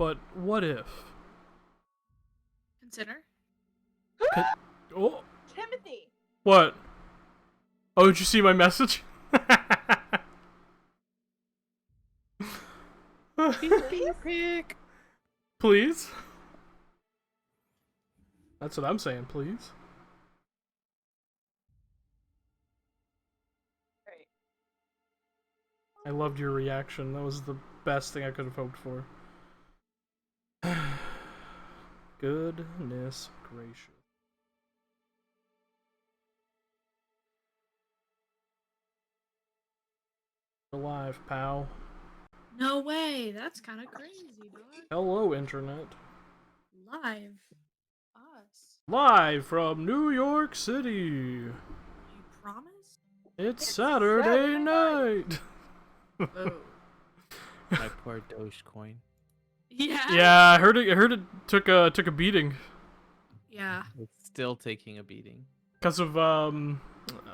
but what if? Consider. Oh, Timothy. what? Oh, did you see my message? Please? Please? That's what I'm saying, please. Great. I loved your reaction. That was the best thing I could have hoped for. Goodness gracious. Alive, pal. No way. That's kind of crazy, dog. Hello, Internet. Live. Us. Live from New York City. You promise? It's It's Saturday Saturday night. Oh. My poor Dogecoin. Yeah. Yeah, I heard it took a beating Yeah. It's still taking a beating. because of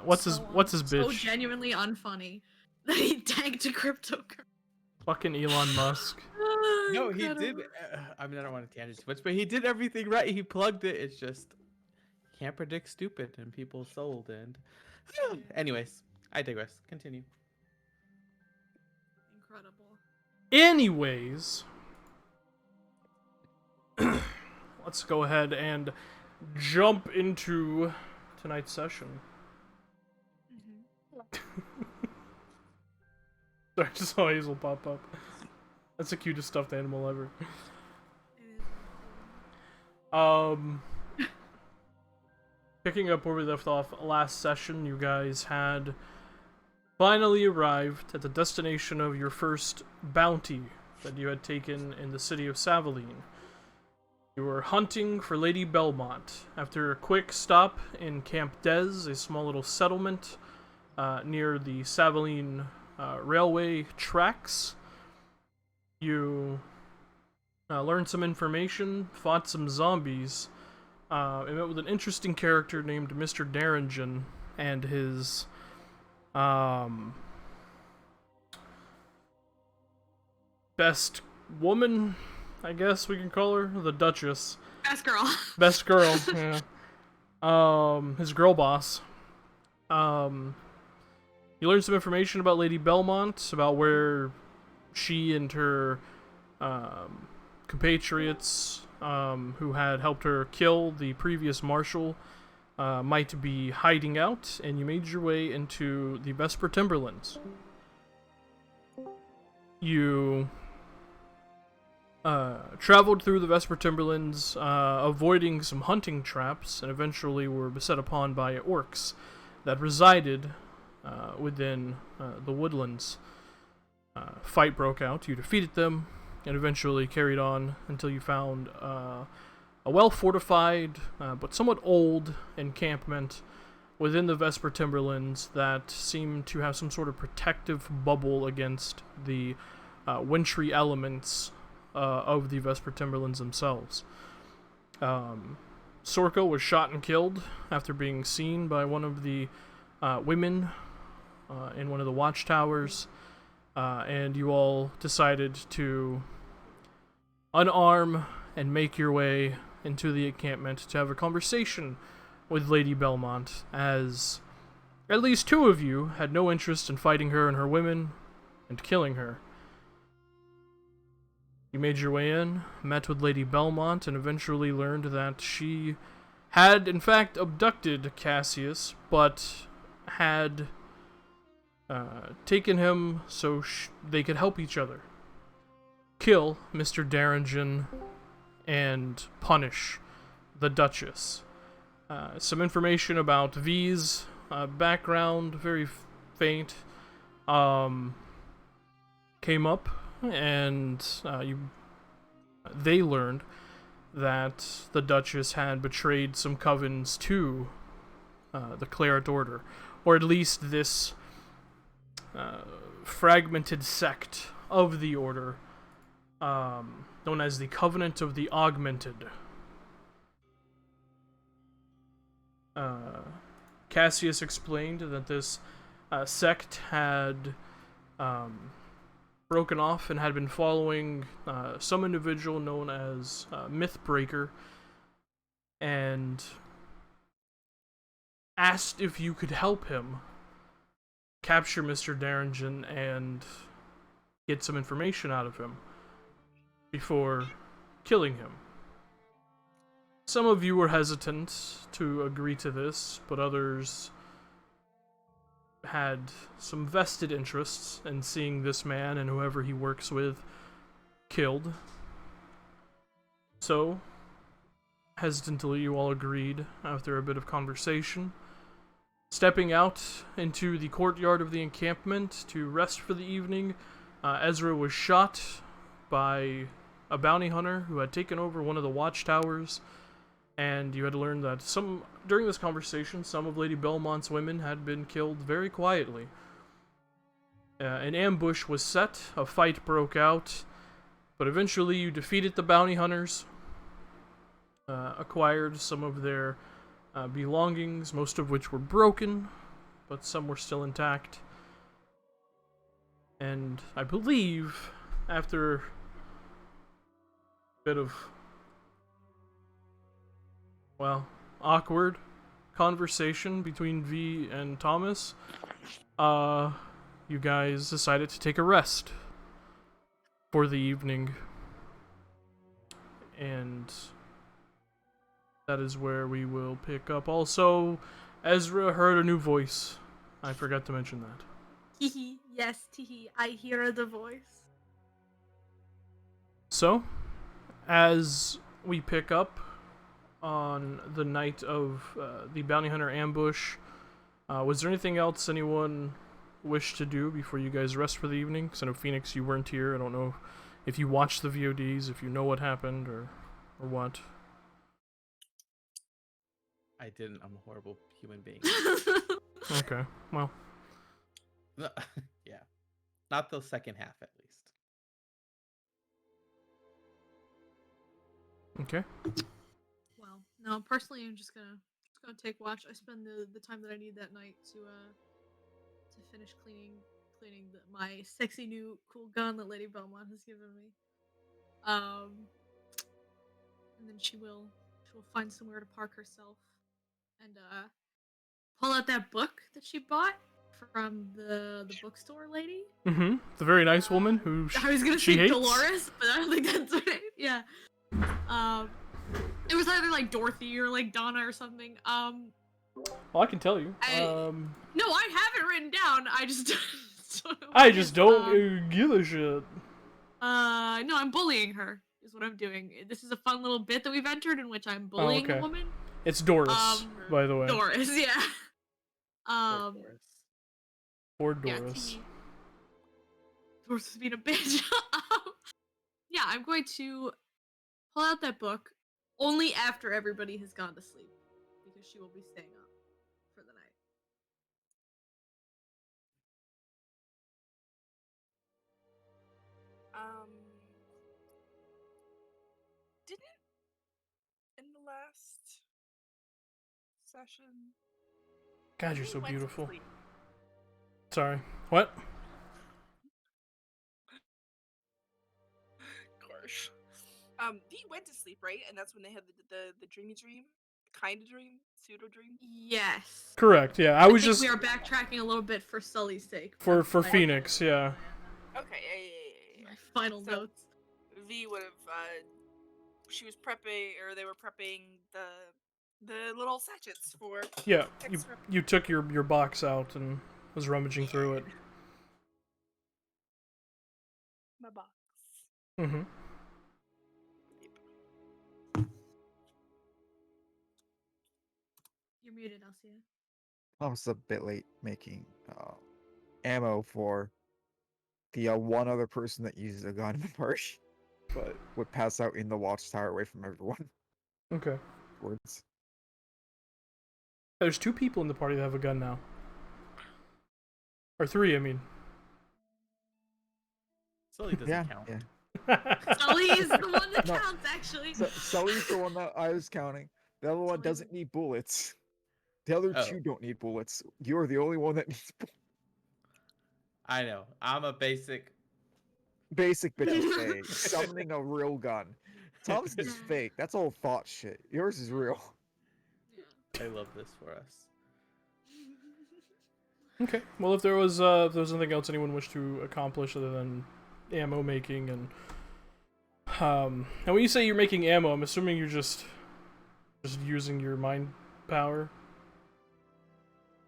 what's his So bitch? genuinely unfunny that he tanked a cryptocurrency. Fucking Elon Musk. No, he did. I mean, I don't want to tangent too much, but he did everything right. He plugged it. It's just can't predict stupid, and people sold. And anyways, I digress. Continue. Incredible. Anyways, let's go ahead and jump into tonight's session. Sorry, I just saw Hazel pop up. That's the cutest stuffed animal ever. Picking up where we left off last session, you guys had finally arrived at the destination of your first bounty that you had taken in the city of Savaline. You were hunting for Lady Belmont after a quick stop in Camp Des, a small little settlement near the Savaline railway tracks. You learned some information, fought some zombies, and met with an interesting character named Mr. Darringen and his best woman, I guess we can call her, the Duchess. Best girl. Best girl, yeah. His girl boss. You learned some information about Lady Belmont, about where she and her compatriots who had helped her kill the previous marshal might be hiding out, and you made your way into the Vesper Timberlands. You traveled through the Vesper Timberlands, avoiding some hunting traps, and eventually were beset upon by orcs that resided within the woodlands. Fight broke out. You defeated them, and eventually carried on until you found a well-fortified but somewhat old encampment within the Vesper Timberlands that seemed to have some sort of protective bubble against the wintry elements of the Vesper Timberlands themselves. Sorko was shot and killed after being seen by one of the women in one of the watchtowers, and you all decided to unarm and make your way into the encampment to have a conversation with Lady Belmont, as at least two of you had no interest in fighting her and her women and killing her. You made your way in, met with Lady Belmont, and eventually learned that she had in fact abducted Cassius, but had taken him so they could help each other. Kill Mr. Darringen and punish the Duchess. Some information about V's background, very faint, came up, and they learned that the Duchess had betrayed some covens to the Claret Order, or at least this fragmented sect of the Order, known as the Covenant of the Augmented. Cassius explained that this sect had broken off and had been following some individual known as Mythbreaker, and asked if you could help him capture Mr. Darringen and get some information out of him before killing him. Some of you were hesitant to agree to this, but others had some vested interests in seeing this man and whoever he works with killed. So, hesitantly, you all agreed after a bit of conversation. Stepping out into the courtyard of the encampment to rest for the evening, Ezra was shot by a bounty hunter who had taken over one of the watchtowers, and you had learned that during this conversation, some of Lady Belmont's women had been killed very quietly. An ambush was set, a fight broke out, but eventually you defeated the bounty hunters, acquired some of their belongings, most of which were broken, but some were still intact. And I believe, after a bit of, awkward conversation between V and Thomas, you guys decided to take a rest for the evening. And that is where we will pick up. Also, Ezra heard a new voice. I forgot to mention that. Teehee, yes, teehee, I hear the voice. So, as we pick up on the night of the bounty hunter ambush, was there anything else anyone wished to do before you guys rest for the evening? Because I know, Phoenix, you weren't here. I don't know if you watched the VODs, if you know what happened, or what. I didn't. I'm a horrible human being. Okay, well. Yeah. Not the second half, at least. Okay. Well, no, personally, I'm just gonna take watch. I spend the time that I need that night to finish cleaning my sexy new cool gun that Lady Belmont has given me. And then she will find somewhere to park herself and pull out that book that she bought from the bookstore lady. Mm-hmm. The very nice woman who I was gonna she say hates. Dolores, but I don't think that's her name. Yeah. It was either like Dorothy or like Donna or something. Well, I can tell you. No, I have it written down. I just don't know I what it just is. don't give a shit. No, I'm bullying her. Is what I'm doing. This is a fun little bit that we've entered in which I'm bullying okay. a woman. It's Doris, by the way. Doris, yeah. Doris. Or Doris. Yeah, Doris is being a bitch. Yeah, I'm going to pull out that book only after everybody has gone to sleep because she will be staying up for the night. Didn't in the last session. God, you're so went to beautiful. sleep. Sorry. What? Gosh. He went to sleep, right? And that's when they had the dreamy dream, kind of dream, pseudo dream. Yes. Correct. Yeah, I was think just we are backtracking a little bit for Sully's sake. for That's my- Phoenix. Yeah. Okay, yeah. My final So- notes. V would have. She was prepping, or they were prepping the little sachets for. Yeah. extra- You took your box out and was rummaging through it. my box. Mm-hmm. You're muted, Alcia. I was a bit late making ammo for the one other person that uses a gun in the party, but would pass out in the watchtower away from everyone. Okay. Words. There's 2 people in the party that have a gun now. Or 3, I mean. Sully doesn't count. Yeah. Sully is the one that No. counts, actually. Sully's the one that I was counting. The other one Sully's- doesn't need bullets. The other Oh. 2 don't need bullets. You're the only one that needs bullets. I know. I'm a basic Basic bitches say summoning a real gun. Thompson is fake. That's all thought shit. Yours is real. Yeah. I love this for us. Okay. Well, if there was anything else anyone wished to accomplish other than ammo making and now when you say you're making ammo, I'm assuming you're just using your mind power.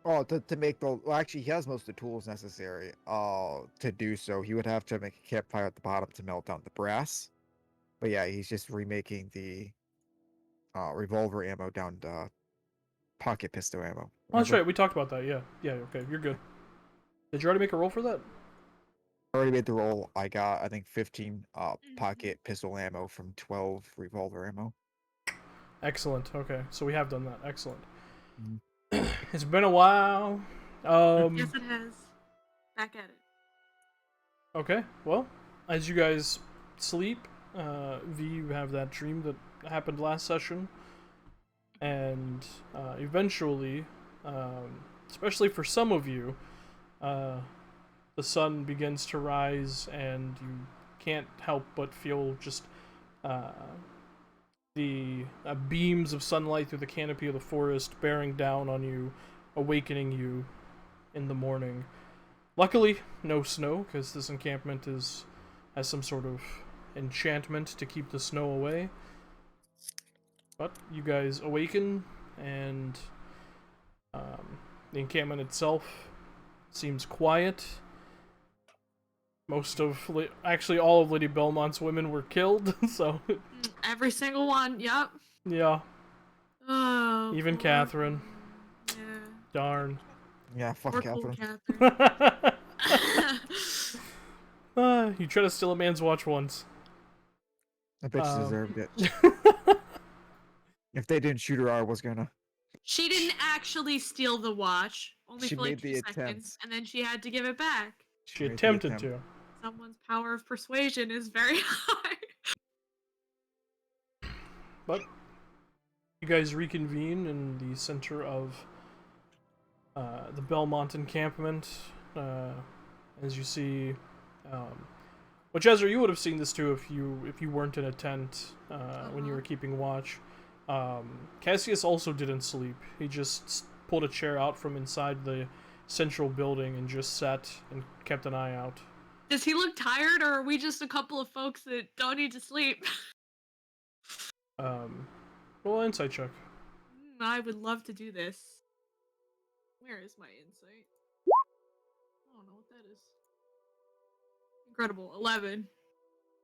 Oh, to make the well, actually, he has most of the tools necessary. To do so, he would have to make a campfire at the bottom to melt down the brass. But yeah, he's just remaking the revolver ammo down to pocket pistol ammo. Oh, that's Remember? right. We talked about that. Yeah. Yeah. Okay. You're good. Did you already make a roll for that? I already made the roll. I got, I think, 15 pocket pistol ammo from 12 revolver ammo. Excellent. Okay. So we have done that. Excellent. Mhm. It's been a while. Yes, it has. Back at it. Okay. Well, as you guys sleep, V, you have that dream that happened last session, and eventually, especially for some of you, the sun begins to rise, and you can't help but feel just the beams of sunlight through the canopy of the forest bearing down on you, awakening you in the morning. Luckily, no snow, because this encampment has some sort of enchantment to keep the snow away. But you guys awaken, and the encampment itself seems quiet. Actually, all of Lady Belmont's women were killed, so Every single one. Yep. yeah, Oh. even poor Catherine. thing. Yeah. Darn. Yeah, fuck Poor cool Catherine. Catherine. You try to steal a man's watch once. I bet she deserved it. If they didn't shoot her, I was gonna. She didn't actually steal the watch. Only She for like made 2 the seconds, attempt. and then she had to give it back. She made the attempted attempt. to. Someone's power of persuasion is very high. But you guys reconvene in the center of the Belmont encampment. As you see, which Ezra, you would have seen this too if you weren't in a tent when you were keeping watch. Cassius also didn't sleep. He just pulled a chair out from inside the central building and just sat and kept an eye out. Does he look tired, or are we just a couple of folks that don't need to sleep? Roll an insight check. I would love to do this. Where is my insight? I don't know what that is. Incredible. 11.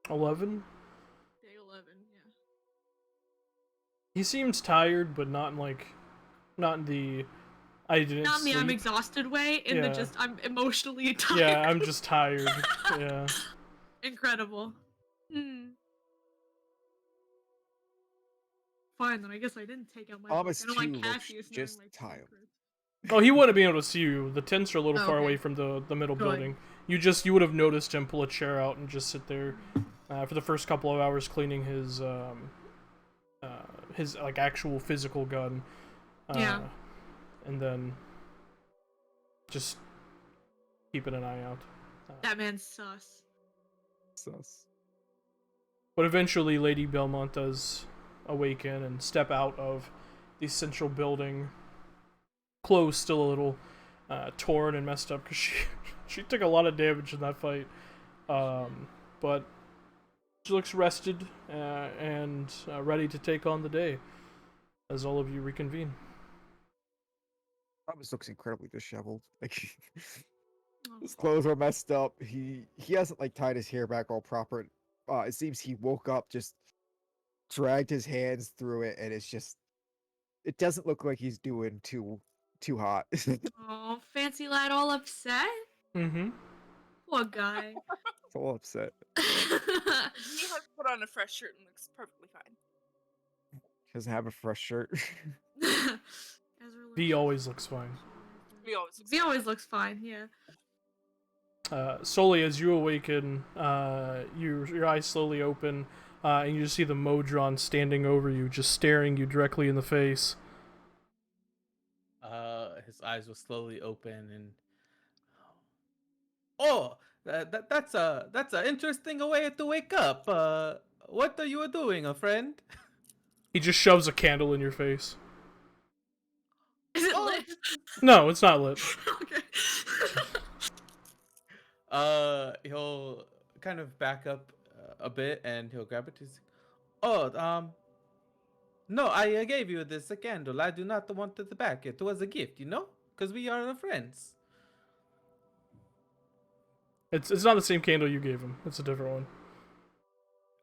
11. Day 11, yeah. He seems tired, but not in the I didn't Not in the sleep. I'm exhausted way, in the Yeah. just I'm emotionally tired. Yeah, I'm just tired. Yeah. Incredible. Fine, then I guess I didn't take out my book. Thomas I don't too like looks Cassius just knowing my tired. secrets. Oh, he wouldn't be able to see you. The tents are a little Oh, far okay. away from the middle Good. building. You would have noticed him pull a chair out and just sit there for the first couple of hours cleaning his like actual physical gun. Yeah. And then just keeping an eye out. That man's sus. Sus. But eventually, Lady Belmont does awaken and step out of the central building. Clothes still a little torn and messed up because she took a lot of damage in that fight. But she looks rested and ready to take on the day as all of you reconvene. Thomas looks incredibly disheveled. Like Oh, his clothes are messed up. He hasn't like tied his hair back all proper. It seems he woke up, just dragged his hands through it, and it doesn't look like he's doing too hot. oh, fancy lad all upset? Mm-hmm. Poor guy. So upset. He has put on a fresh shirt and looks perfectly fine. Doesn't have a fresh shirt. Ezra V looks- always looks fine. V always looks fine, yeah. Solely as you awaken, your eyes slowly open, and you just see the Modron standing over you, just staring you directly in the face. His eyes will slowly open and... Oh! That's a interesting way to wake up. What are you doing, a friend? He just shoves a candle in your face. Is it Oh, lit? No, it's not lit. Okay. He'll kind of back up a bit and he'll grab it. He's, oh, no, I gave you this a candle. I do not want it back. It was a gift, you know, because we are friends. It's not the same candle you gave him. It's a different one.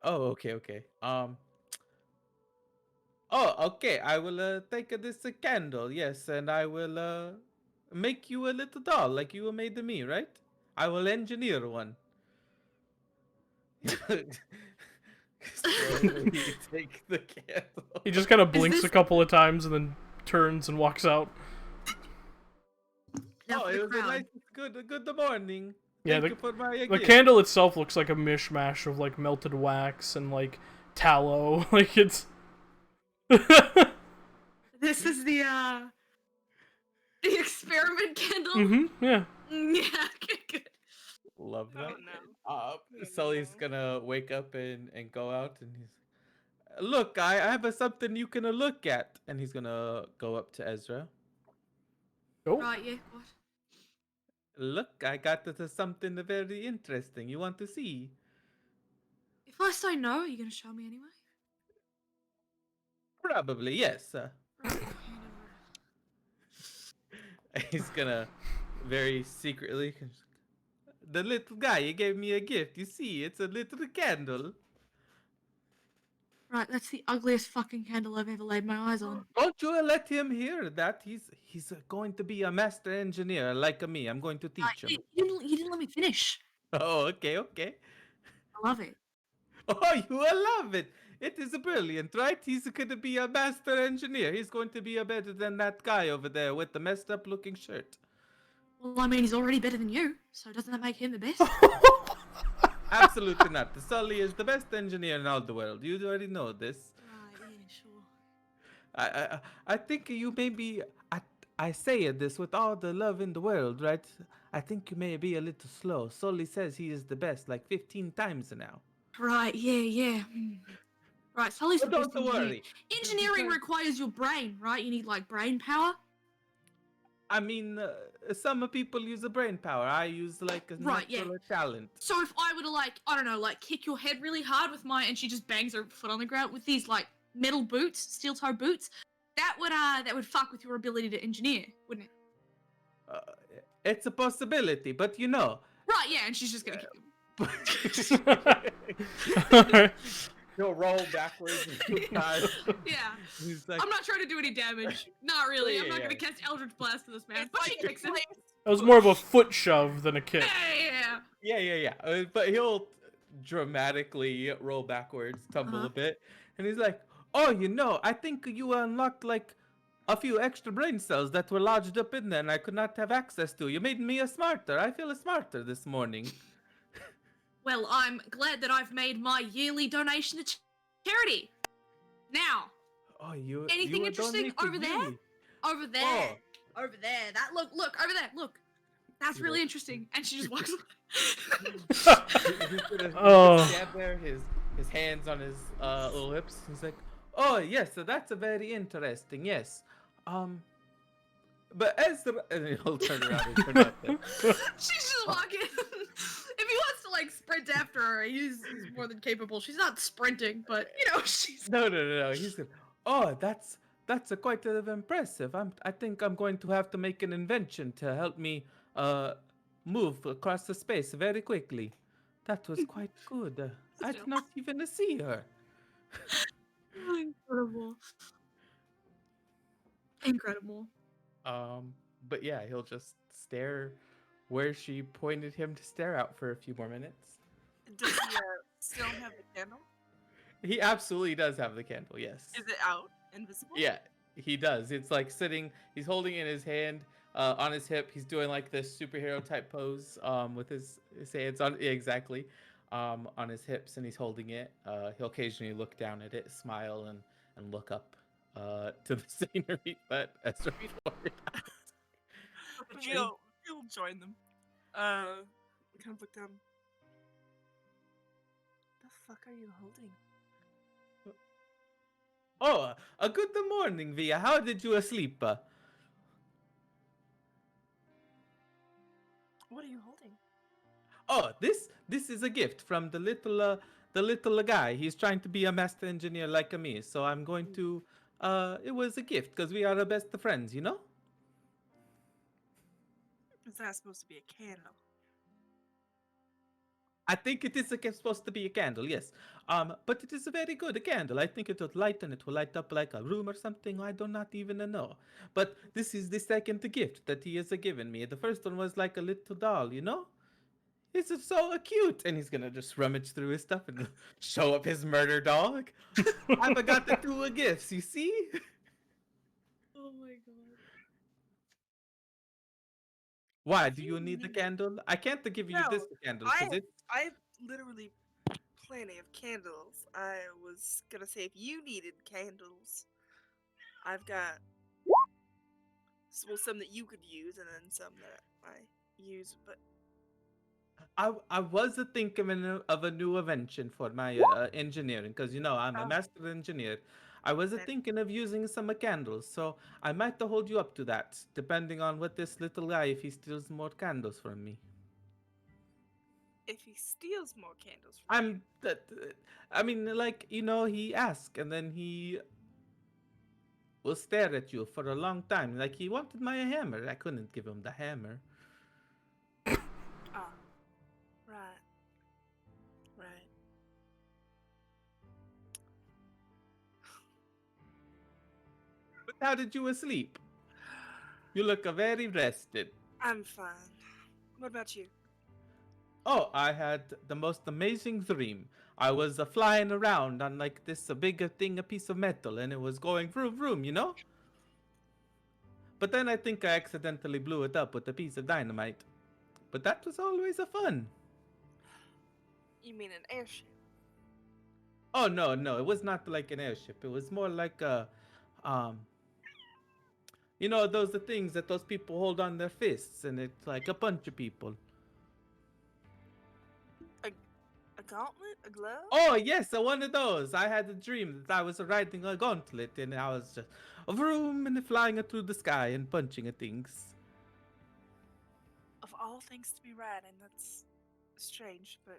Oh, okay, okay. Oh, okay. I will take this candle, yes, and I will make you a little doll like you made me, right? I will engineer one. Slowly take the candle. He just kind of blinks this- a couple of times and then turns and walks out. Now Oh, for it the was a crowd. nice, good morning. Yeah, Thank you for my the gift. candle itself looks like a mishmash of like melted wax and like tallow. Like it's. This is the experiment candle. Yeah. Yeah. Okay, good. Love Oh that. no. Sully's gonna wake up and go out, and he's look. I have something you can look at, and he's gonna go up to Ezra. Go. Right. Yeah. What? Look, I got something very interesting. You want to see? If I say no, are you gonna show me anyway? Probably yes. Right. He's gonna very secretly. The little guy, he gave me a gift. You see, it's a little candle. Right. That's the ugliest fucking candle I've ever laid my eyes on. Don't you let him hear that. He's going to be a master engineer like me. I'm going to teach him. You didn't let me finish. Oh, okay, okay. I love it. Oh, you will love it. It is brilliant, right? He's going to be a master engineer. He's going to be a better than that guy over there with the messed up looking shirt. Well, I mean, he's already better than you, so doesn't that make him the best? Absolutely not. Sully is the best engineer in all the world. You already know this. Right. Yeah. Sure. I think you may be. I say this with all the love in the world, right? I think you may be a little slow. Sully says he is the best like 15 times now. Right. Yeah. Right. Sully's But the best don't engineer. worry. Engineering Because- requires your brain, right? You need like brain power. I mean, some people use a brain power. I use like a Right, yeah. natural talent. So if I were to like, I don't know, like kick your head really hard with my, and she just bangs her foot on the ground with these like metal boots, steel toe boots, that would fuck with your ability to engineer, wouldn't it? It's a possibility, but you know. Right. Yeah. And she's just gonna kick him. He'll roll backwards. Yeah. He's like, I'm not trying to do any damage. Not really. I'm not Yeah. gonna cast Eldritch Blast to this man. It's But she like kicks him. That was more of a foot shove than a kick. Yeah. But he'll dramatically roll backwards, tumble Uh-huh. a bit, and he's like, "Oh, you know, I think you unlocked like a few extra brain cells that were lodged up in there, and I could not have access to. You made me a smarter. I feel smarter this morning." Well, I'm glad that I've made my yearly donation to charity. Now, Oh, you. Anything you interesting donated over there? really? over there, over there. That look over there. Look, that's You really look- interesting. And she just walks away. He's gonna Oh. stand there, his hands on his little hips. He's like, "Oh yes, so that's a very interesting. Yes, but as the and then he'll turn around and turn out there. She's just walking. If he wants to like sprint after her, he's more than capable. She's not sprinting, but you know she's. No. He's gonna. Oh, that's quite impressive. I think I'm going to have to make an invention to help me move across the space very quickly. That was quite good. I did not even see her. Incredible. Incredible. But yeah, he'll just stare where she pointed him to stare out for a few more minutes. Does he still have the candle? He absolutely does have the candle, yes. Is it out? Invisible? Yeah, he does. It's like sitting, he's holding it in his hand on his hip. He's doing like this superhero type pose with his hands on, yeah, exactly, on his hips, and he's holding it. He'll occasionally look down at it, smile, and look up to the scenery, but that's right. You'll join them. kind of look down. The fuck are you holding? Oh, a good morning, Via. How did you sleep? What are you holding? Oh, this is a gift from the little guy. He's trying to be a master engineer like me. So I'm going to it was a gift because we are the best of friends, you know? Is that supposed to be a candle? I think it is supposed to be a candle, yes. But it is a very good candle. I think it will light and it will light up like a room or something. I do not even know. But this is the second gift that he has given me. The first one was like a little doll, you know? It's so cute, and he's gonna just rummage through his stuff and show up his murder dog. I forgot the two gifts. You see? Oh my god. Why If do you you need the need- candle? I can't give you No, this candle I because it's. I literally plenty of candles. I was gonna say if you needed candles, I've got some that you could use and then some that I use. But I was thinking of a new invention for my engineering because you know I'm a Oh. master engineer. I was That- thinking of using some candles, so I might hold you up to that, depending on what this little guy if he steals more candles from me. if he steals more candles from you, I'm that. I mean, like you know, he asked and then he will stare at you for a long time. Like he wanted my hammer. I couldn't give him the hammer. ah, right, right. But how did you sleep? You look very rested. I'm fine. What about you? Oh, I had the most amazing dream. I was flying around on like this big thing, a piece of metal, and it was going vroom vroom, you know? But then I think I accidentally blew it up with a piece of dynamite. But that was always a fun. You mean an airship? Oh no, no, it was not like an airship. It was more like a um you know those the things that those people hold on their fists and it's like a bunch of people. A gauntlet? A glove? Oh yes, one of those. I had a dream that I was riding a gauntlet and I was just vroom and flying through the sky and punching at things. Of all things to be riding, that's strange, but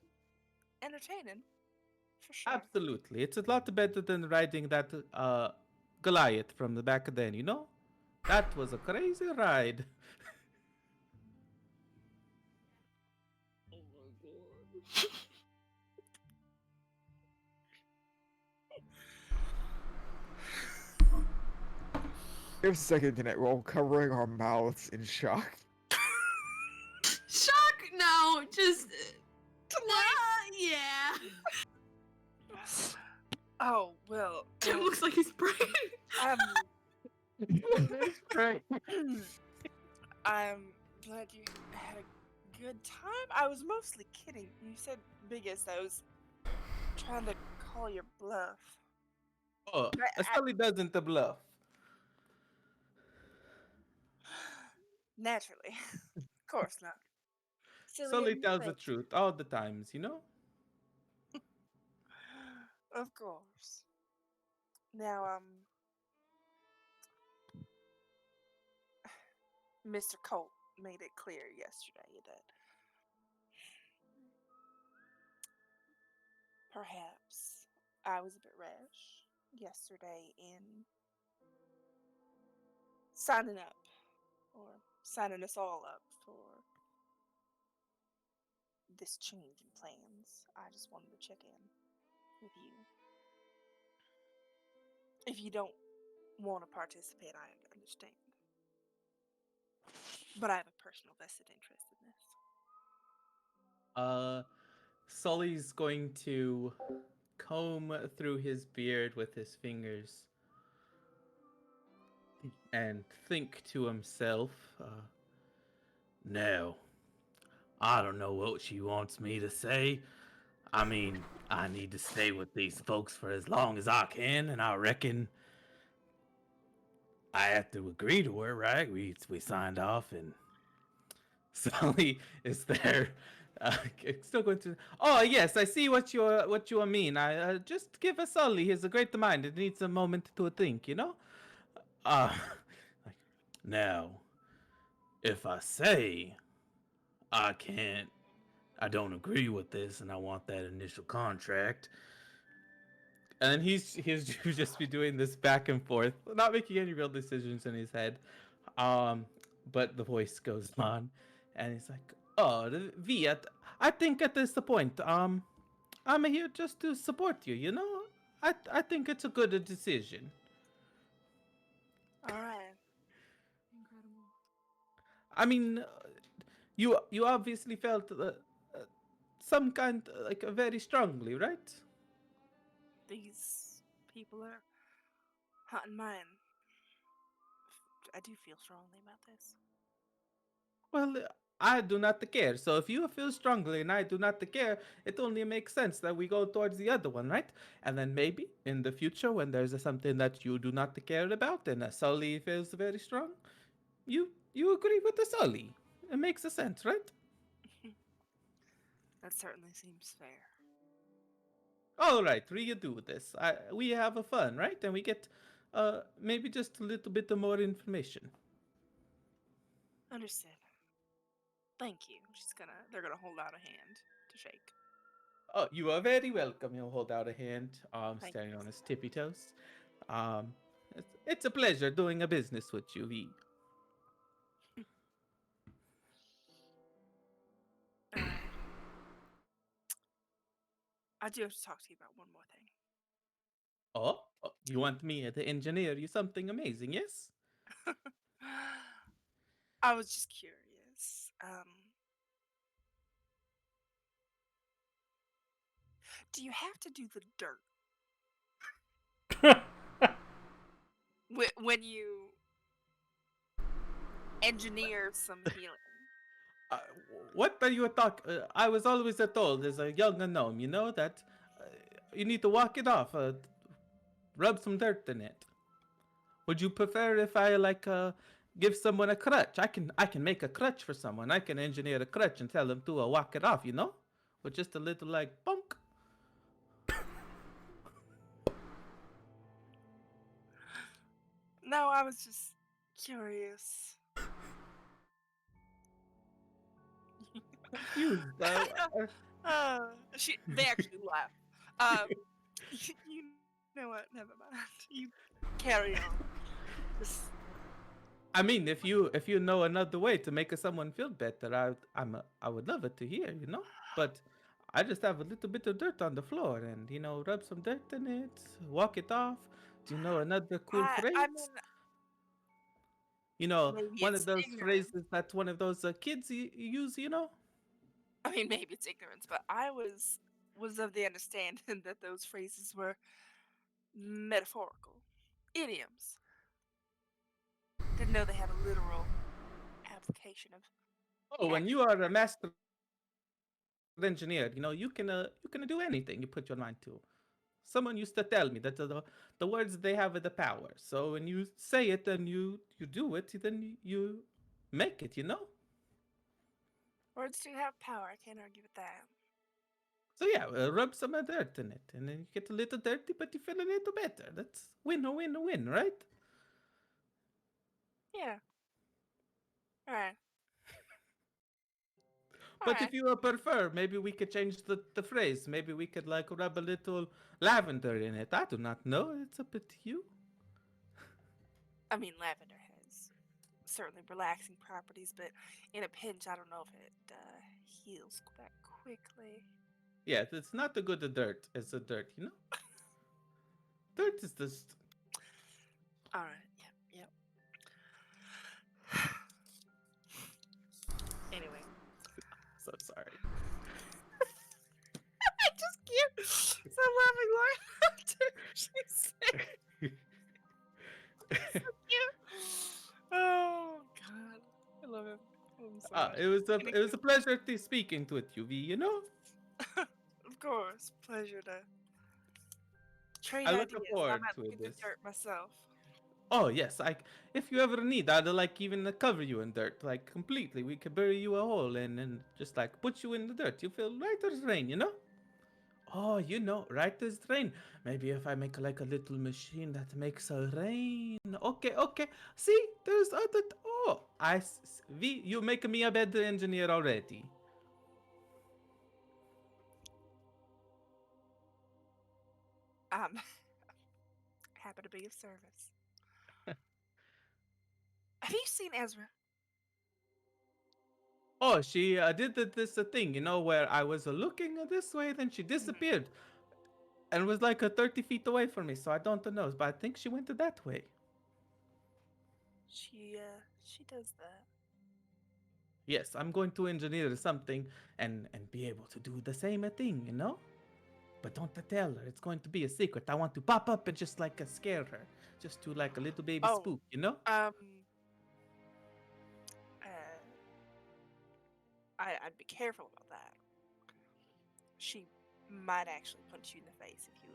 entertaining, for sure. Absolutely. It's a lot better than riding that Goliath from the back then, you know? That was a crazy ride. Oh my god. Give a second internet roll, covering our mouths in shock. Shock? No, just. Yeah. Oh, well. It looks like he's praying. I'm, Right. I'm glad you had a good time. I was mostly kidding. You said biggest. I was trying to call your bluff. Oh, I- Sully doesn't bluff. Naturally. Of course not. Silly Sully and tells the fake. truth all the times, you know? Of course. Now, Mr. Colt made it clear yesterday that perhaps I was a bit rash yesterday in signing up or signing us all up for this change in plans. I just wanted to check in with you. If you don't want to participate, I understand. But I have a personal vested interest in this. Sully's going to comb through his beard with his fingers and think to himself, no, I don't know what she wants me to say. I mean, I need to stay with these folks for as long as I can, and I reckon I have to agree to her, right? We signed off, and Sully is there Still going to. Oh yes, I see what you mean. I just give a Sully. He's a great mind. It needs a moment to think. You know. Uh, like, now, if I say I can't, I don't agree with this, and I want that initial contract, and he's just be doing this back and forth, not making any real decisions in his head. Um, but the voice goes on, and he's like, "Oh, V, I think at this point, I'm here just to support you. You know, I think it's a good decision. All right. Incredible. I mean, you obviously felt some kind like very strongly, right? These people are hot in mine. I do feel strongly about this. Well, I do not care. So if you feel strongly and I do not care, it only makes sense that we go towards the other one, right? And then maybe in the future, when there's something that you do not care about and a Sully feels very strong, you agree with the Sully. It makes a sense, right? That certainly seems fair. All right, we do this. We have a fun, right? And we get maybe just a little bit more information. Understood. Thank you. They're gonna hold out a hand to shake. Oh, you are very welcome. He'll hold out a hand, Thank standing you. on his tippy toes. Um, it's a pleasure doing a business with you, V. All right. I do have to talk to you about one more thing. Oh, you want me to engineer you something amazing, yes? I was just curious. Do you have to do the dirt when you engineer some healing? Uh, what are you talking? I was always told as a young gnome, you know, that you need to walk it off, rub some dirt in it. Would you prefer if I give someone a crutch? I can make a crutch for someone. I can engineer a crutch and tell them to walk it off, you know, with just a little like bunk. No, I was just curious. Confused. They actually laugh. Um, you know what? Never mind. You carry on. Just I mean, if you know another way to make someone feel better, I would love it to hear, you know. But I just have a little bit of dirt on the floor, and rub some dirt in it, walk it off. Do you know another cool I mean, phrase? You know, maybe one of it's those ignorance. phrases that one of those kids use. You know. I mean, maybe it's ignorance, but I was of the understanding that those phrases were metaphorical idioms. Didn't know they had a literal application of Oh, when you actual. are a master engineer, you can do anything you put your mind to. Someone used to tell me that the words they have the power. So when you say it and you do it, then you make it. You know. Words do have power. I can't argue with that. So yeah, rub some dirt in it, and then you get a little dirty, but you feel a little better. That's win, a win, a win, right? Yeah. All right. All But right. if you prefer, maybe we could change the phrase. Maybe we could rub a little lavender in it. I do not know. It's up to you. I mean, lavender has certainly relaxing properties, but in a pinch, I don't know if it heals that quickly. Yeah, it's not a good dirt as a dirt, you know? Dirt is just. All right. Yep. Anyway, So sorry. I just can't stop laughing right after she said cute. Oh God, I love him. I love him so much. It was a pleasure speaking with you, V, you know? Of course, pleasure to trade I look ideas. I forward might to look into this. dirt myself. Oh yes, if you ever need, I'd like even cover you in dirt, like completely. We could bury you a hole in and just like put you in the dirt. You feel right as rain, you know? Oh, right as rain. Maybe if I make like a little machine that makes a rain. Okay, okay. See, there's other. Oh, V, you make me a better engineer already. I'm happy to be of service. Have you seen Ezra? Oh, she did this thing, where I was looking this way, then she disappeared and was like 30 feet away from me. So I don't know, but I think she went that way. She does that. Yes, I'm going to engineer something and be able to do the same thing. But don't tell her. It's going to be a secret. I want to pop up and just like scare her, just to like a little baby Oh, spook. uh, I'd be careful about that. She might actually punch you in the face if you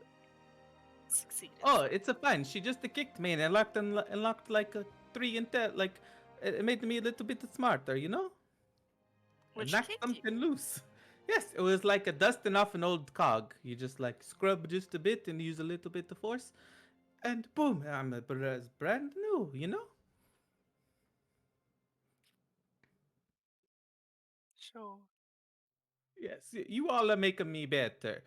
succeeded. Oh, it's a fine. She just kicked me and unlocked like a 3 and 10. Like it made me a little bit smarter. When And she knocked kicked you. something loose. Yes, it was like a dusting off an old cog. You just like scrub just a bit and use a little bit of force, and boom, I'm brand new. Sure. Yes, you all are making me better.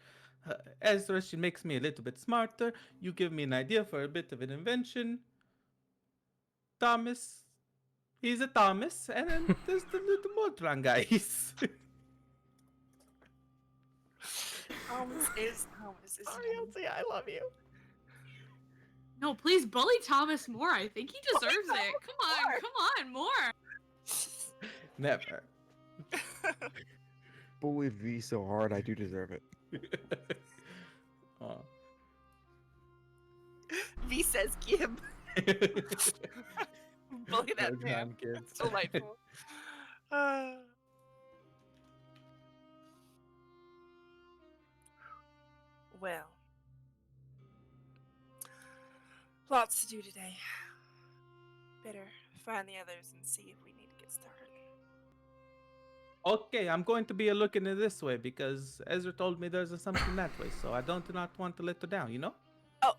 Ezra, she makes me a little bit smarter. You give me an idea for a bit of an invention. Thomas, he's a Thomas, and then there's the little Motran guys. Thomas is Thomas. Sorry, Elsie, I love you. No, please bully Thomas more. I think he deserves it. Come on, more. Never. Bully V so hard, I do deserve it. Oh. V says Gib. Bully that Those man. non-kids. That's delightful. Well, lots to do today. Better find the others and see if we need to get started. Okay, I'm going to be looking at this way because Ezra told me there's something that way, so I do not want to let her down. Oh,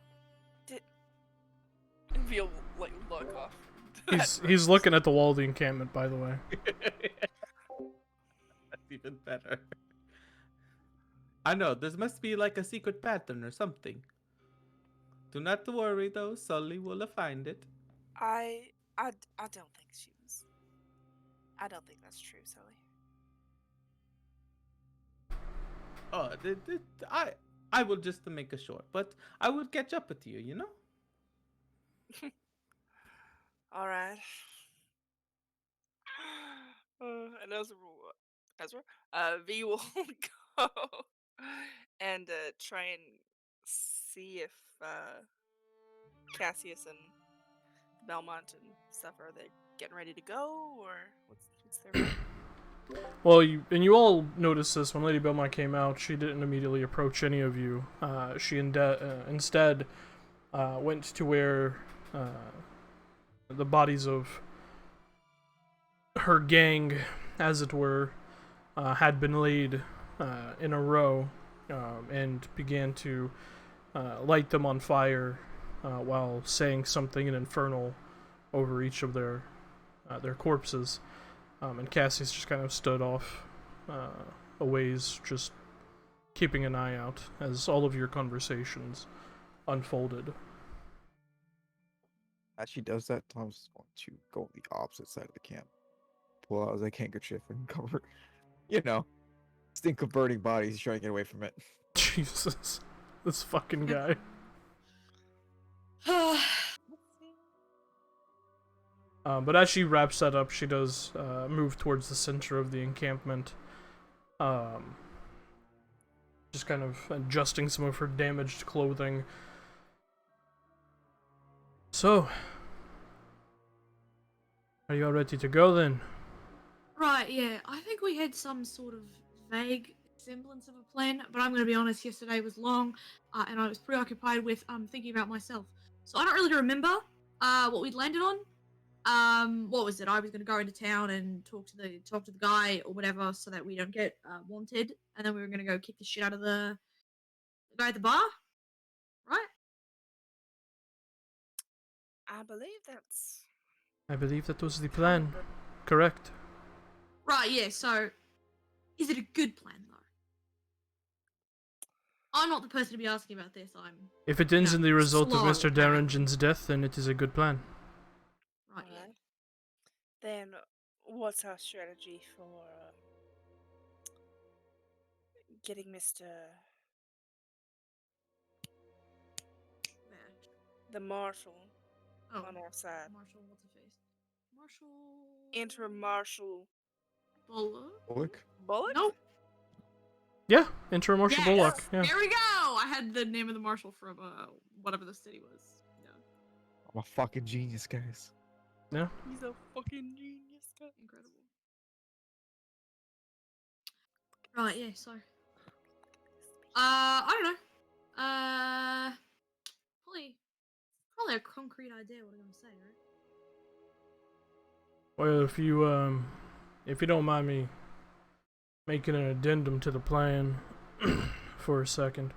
V will like look off. He's looking at the wall of the encampment, by the way. That's even better. I know, there must be like a secret pattern or something. Do not worry though, Sully will find it. I don't think she was. I don't think that's true, Sully. Oh, I will just make a short, but I will catch up with you. All right. And Ezra, V will go and try and see if Cassius and Belmont and stuff, are they getting ready to go, or what's their plan? Well, you all noticed this when Lady Belmont came out. She didn't immediately approach any of you. She instead went to where the bodies of her gang, as it were, had been laid in a row, and began to light them on fire while saying something in infernal over each of their corpses. And Cassius just kind of stood off a ways, just keeping an eye out as all of your conversations unfolded. As she does that, Tom's is going to go on the opposite side of the camp. Pull out his like handkerchief and cover, stink of burning bodies. He's trying to get away from it. Jesus, this fucking guy. But as she wraps that up, she does move towards the center of the encampment, just kind of adjusting some of her damaged clothing. So, are you all ready to go then? Right, yeah. I think we had some sort of vague semblance of a plan, but I'm going to be honest, yesterday was long, and I was preoccupied with thinking about myself. So I don't really remember what we'd landed on. What was it? I was gonna go into town and talk to the guy or whatever, so that we don't get wanted, and then we were gonna go kick the shit out of the guy at the bar, right? I believe that's I believe that was the plan. Correct. Right. Yeah. So, is it a good plan though? I'm not the person to be asking about this. I'm If it ends in the result of slow, Mr. apparently. Darringen's death, then it is a good plan. right. Yeah. alright. Then, what's our strategy for getting Mr. Vash. the Marshal Oh, on our side? Marshall. What's her face? Marshall. Enter Marshal Bullock. Bullock? Bullock? Nope. Yeah, Interim Marshal Yes! Bullock. Yeah. There we go. I had the name of the marshal from whatever the city was. Yeah. I'm a fucking genius, guys. Yeah. He's a fucking genius. Incredible. Right, yeah, so I don't know. Probably a concrete idea what I'm gonna say, right? Well, if you don't mind me making an addendum to the plan for a second.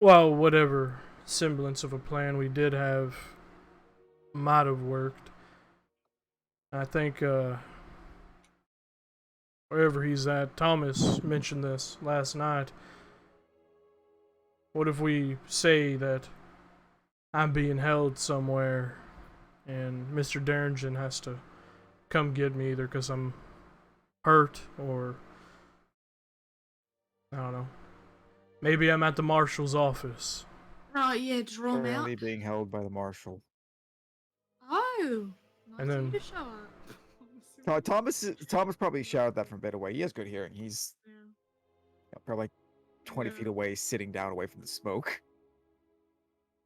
Well, whatever semblance of a plan we did have might have worked. I think, wherever he's at, Thomas mentioned this last night. What if we say that I'm being held somewhere and Mr. Darringen has to come get me either because I'm hurt or I don't know. Maybe I'm at the marshal's office. Right, yeah, draw them out. Currently being held by the marshal. Oh, nice And of then- you to show up. Thomas probably shouted that from a bit away. He has good hearing. He's Yeah. probably like 20 feet Yeah. away, sitting down away from the smoke.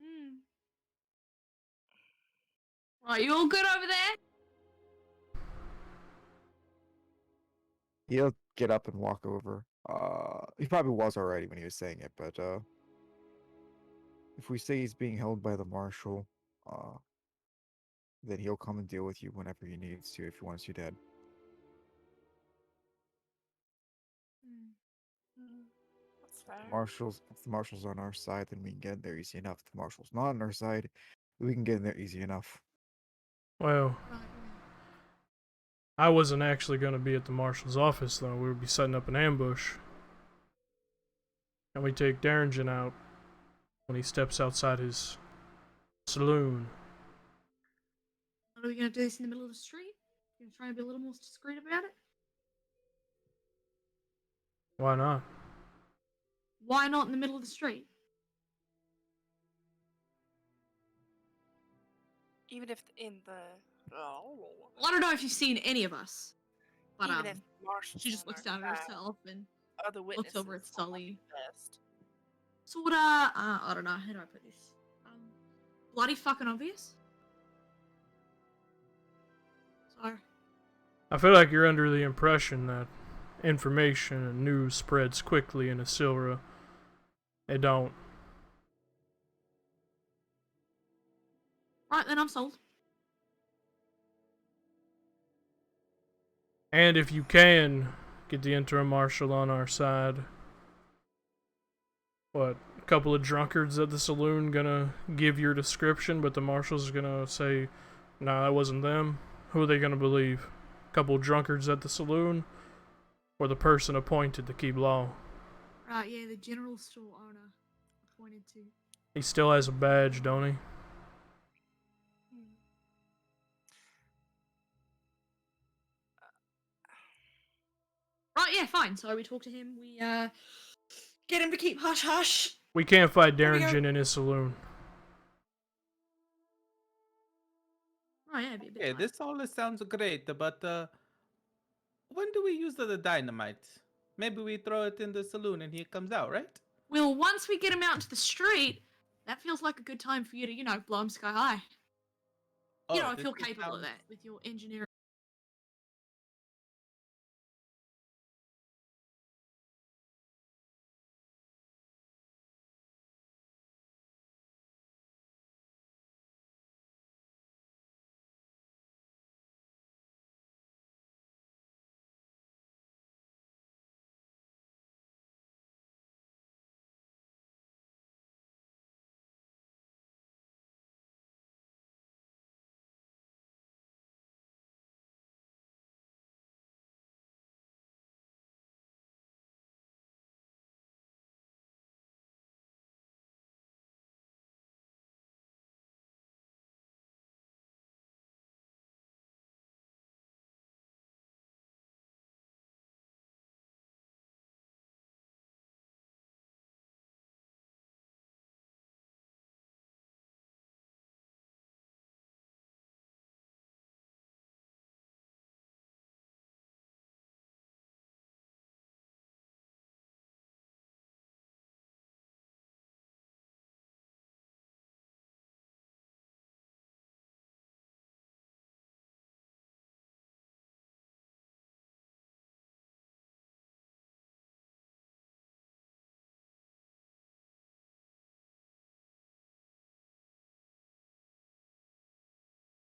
Hmm. Right, you all good over there? He'll get up and walk over. He probably was already when he was saying it, but if we say he's being held by the marshal, then he'll come and deal with you whenever he needs to if he wants you dead. That's fair. If the marshal's on our side, then we can get in there easy enough. If the marshal's not on our side, we can get in there easy enough. Well, Right. I wasn't actually going to be at the marshal's office, though. We would be setting up an ambush. And we take Darringen out when he steps outside his saloon. What are we gonna do this in the middle of the street? Gonna try and be a little more discreet about it? Why not? Why not in the middle of the street? Even if in the Well, I don't know if you've seen any of us, but even if Marshall's she just on looks our down at side, herself and other witnesses looks over at won't Sully. best. Sorta, I don't know, how do I put this? Bloody fucking obvious. So, I feel like you're under the impression that information and news spreads quickly in Issylra. It don't. right then, I'm sold. And if you can get the interim marshal on our side, what, a couple of drunkards at the saloon gonna give your description, but the marshal's gonna say, nah, that wasn't them? Who are they gonna believe? A couple of drunkards at the saloon, or the person appointed to keep law? Right, yeah, the general store owner appointed to. He still has a badge, don't he? Right, yeah, fine. So we talk to him. We get him to keep hush hush. We can't fight There we go. Darringen in his saloon. Right, yeah, it'd be a bit Okay, tight. this all sounds great, but when do we use the dynamite? Maybe we throw it in the saloon and he comes out, right? Well, once we get him out into the street, that feels like a good time for you to, blow him sky high. You know, I this feel just capable of sounds- that with your engineering